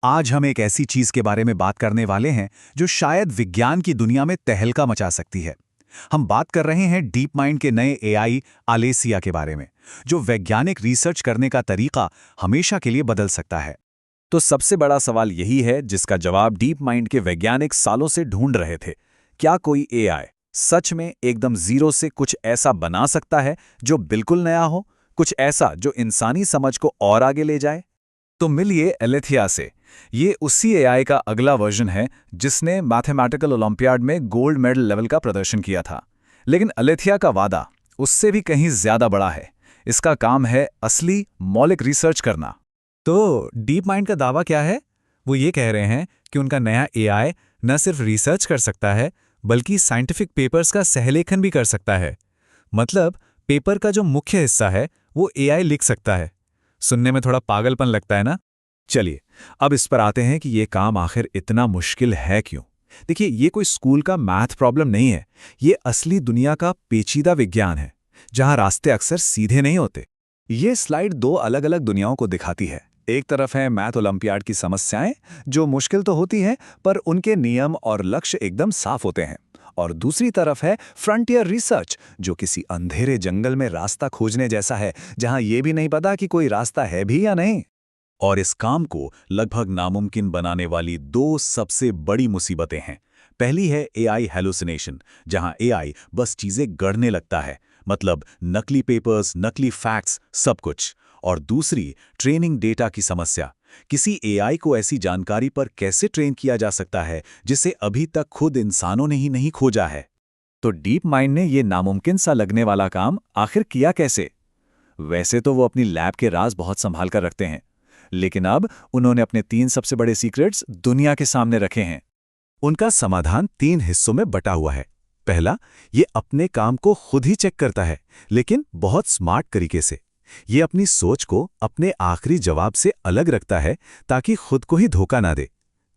आज हम एक ऐसी चीज के बारे में बात करने वाले हैं जो शायद विज्ञान की दुनिया में तहलका मचा सकती है। हम बात कर रहे हैं डीप माइंड के नए एआई आलेसिया के बारे में, जो वैज्ञानिक रिसर्च करने का तरीका हमेशा के लिए बदल सकता है। तो सबसे बड़ा सवाल यही है जिसका जवाब डीप माइंड के वैज्ञानिक सालों से ढूंढ रहे थे। क्या कोई एआई सच में एकदम जीरो से कुछ ऐसा बना सकता है जो बिल्कुल नया हो, कुछ ऐसा जो इंसानी समझ को और आगे ले जाए? तो मिलिए एलेथिया से। ये उसी एआई का अगला वर्जन है जिसने मैथमेटिकल ओलंपियाड में गोल्ड मेडल लेवल का प्रदर्शन किया था। लेकिन एलेथिया का वादा उससे भी कहीं ज्यादा बड़ा है। इसका काम है असली मौलिक रिसर्च करना। तो डीप माइंड का दावा क्या है? वो ये कह रहे हैं कि उनका नया एआई न सिर्फ रिसर्च कर सकता है बल्कि साइंटिफिक पेपर्स का सहलेखन भी कर सकता है। मतलब पेपर का जो मुख्य हिस्सा है वो एआई लिख सकता है। सुनने में थोड़ा पागलपन लगता है ना? चलिए अब इस पर आते हैं कि ये काम आखिर इतना मुश्किल है क्यों। देखिए, ये कोई स्कूल का मैथ प्रॉब्लम नहीं है। ये असली दुनिया का पेचीदा विज्ञान है जहां रास्ते अक्सर सीधे नहीं होते। ये स्लाइड दो अलग अलग दुनियाओं को दिखाती है। एक तरफ है मैथ ओलंपियाड की समस्याएं जो मुश्किल तो होती हैं पर उनके नियम और लक्ष्य एकदम साफ होते हैं, और दूसरी तरफ है फ्रंटियर रिसर्च जो किसी अंधेरे जंगल में रास्ता खोजने जैसा है, जहां यह भी नहीं पता कि कोई रास्ता है भी या नहीं। और इस काम को लगभग नामुमकिन बनाने वाली दो सबसे बड़ी मुसीबतें हैं। पहली है एआई हैलुसिनेशन, जहां एआई बस चीजें गढ़ने लगता है, मतलब नकली पेपर्स, नकली फैक्ट्स, सब कुछ। और दूसरी ट्रेनिंग डेटा की समस्या। किसी एआई को ऐसी जानकारी पर कैसे ट्रेन किया जा सकता है जिसे अभी तक खुद इंसानों ने ही नहीं खोजा है। तो डीप माइंड ने ये नामुमकिन सा लगने वाला काम आखिर किया कैसे? वैसे तो वो अपनी लैब के राज बहुत संभाल कर रखते हैं, लेकिन अब उन्होंने अपने 3 सबसे बड़े सीक्रेट्स दुनिया के सामने रखे हैं। उनका समाधान 3 हिस्सों में बटा हुआ है। पहला, ये अपने काम को खुद ही चेक करता है, लेकिन बहुत स्मार्ट तरीके से। ये अपनी सोच को अपने आखिरी जवाब से अलग रखता है ताकि खुद को ही धोखा ना दे।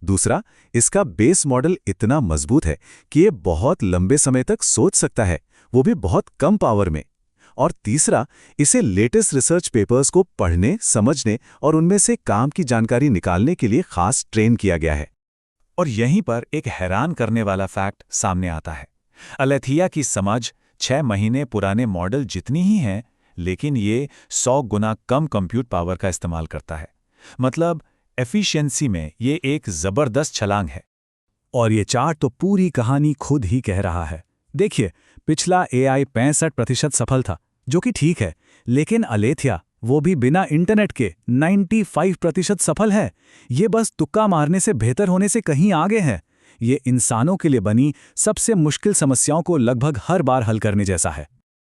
दूसरा, इसका बेस मॉडल इतना मजबूत है कि ये बहुत लंबे समय तक सोच सकता है, वो भी बहुत कम पावर में। और तीसरा, इसे लेटेस्ट रिसर्च पेपर्स को पढ़ने, समझने और उनमें से काम की जानकारी निकालने के लिए खास ट्रेन किया गया है। और यहीं पर एक हैरान करने वाला फैक्ट सामने आता है। एलेथिया की समझ 6 महीने पुराने मॉडल जितनी ही है, लेकिन ये 100 गुना कम कंप्यूट पावर का इस्तेमाल करता है। मतलब एफिशिएंसी में ये एक जबरदस्त छलांग है। और ये चार्ट तो पूरी कहानी खुद ही कह रहा है। देखिए, पिछला एआई 65% सफल था, जो कि ठीक है, लेकिन एलेथिया वो भी बिना इंटरनेट के 95% सफल है। ये बस तुक्का मारने से बेहतर होने से कहीं आगे है। ये इंसानों के लिए बनी सबसे मुश्किल समस्याओं को लगभग हर बार हल करने जैसा है।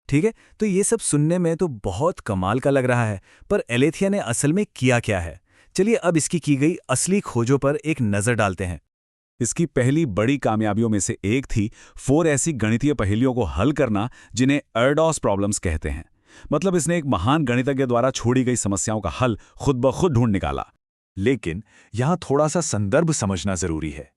ठीक है, तो ये सब सुनने में तो बहुत कमाल का लग रहा है, पर एलेथिया ने असल में किया क्या है? चलिए अब इसकी की गई असली खोजों पर एक नजर डालते हैं। इसकी पहली बड़ी कामयाबियों में से एक थी 4 ऐसी गणितीय पहेलियों को हल करना जिन्हें अर्डॉस प्रॉब्लम्स कहते हैं। मतलब इसने एक महान गणितज्ञ द्वारा छोड़ी गई समस्याओं का हल खुद ब खुद ढूंढ निकाला। लेकिन यहां थोड़ा सा संदर्भ समझना जरूरी है।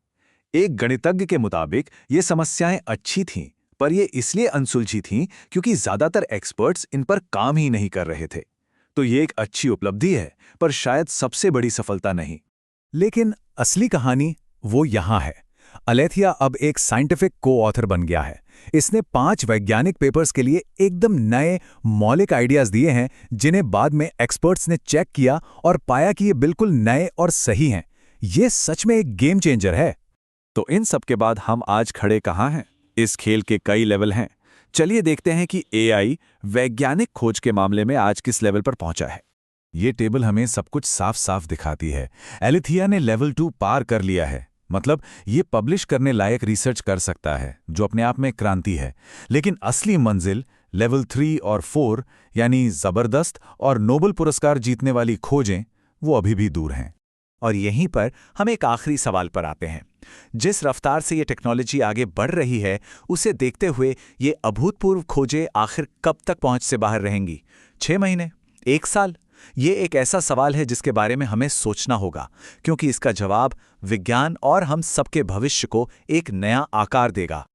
एक गणितज्ञ के मुताबिक ये समस्याएं अच्छी थीं, पर ये इसलिए अनसुलझी थीं क्योंकि ज्यादातर एक्सपर्ट्स इन पर काम ही नहीं कर रहे थे। तो ये एक अच्छी उपलब्धि है, पर शायद सबसे बड़ी सफलता नहीं। लेकिन असली कहानी वो यहाँ है। एलेथिया अब एक साइंटिफिक को-ऑथर बन गया है। इसने 5 वैज्ञानिक पेपर्स के लिए एकदम नए मौलिक आइडियाज दिए हैं, जिन्हें बाद में एक्सपर्ट्स ने चेक किया और पाया कि ये बिल्कुल नए और सही हैं। ये सच में एक गेम चेंजर है। तो इन सब के बाद हम आज खड़े कहाँ हैं? इस खेल के कई लेवल हैं। चलिए देखते हैं कि एआई वैज्ञानिक खोज के मामले में आज किस लेवल पर पहुंचा है। ये टेबल हमें सब कुछ साफ साफ दिखाती है। एलेथिया ने लेवल 2 पार कर लिया है। मतलब ये पब्लिश करने लायक रिसर्च कर सकता है, जो अपने आप में क्रांति है। लेकिन असली मंजिल लेवल 3 और 4 यानी जबरदस्त और नोबेल पुरस्कार जीतने वाली खोजें, वो अभी भी दूर हैं। और यहीं पर हम एक आखिरी सवाल पर आते हैं। जिस रफ्तार से ये टेक्नोलॉजी आगे बढ़ रही है, उसे देखते हुए ये अभूतपूर्व खोजें आखिर कब तक पहुंच से बाहर रहेंगी? 6 महीने? 1 साल? ये एक ऐसा सवाल है जिसके बारे में हमें सोचना होगा, क्योंकि इसका जवाब विज्ञान और हम सबके भविष्य को एक नया आकार देगा।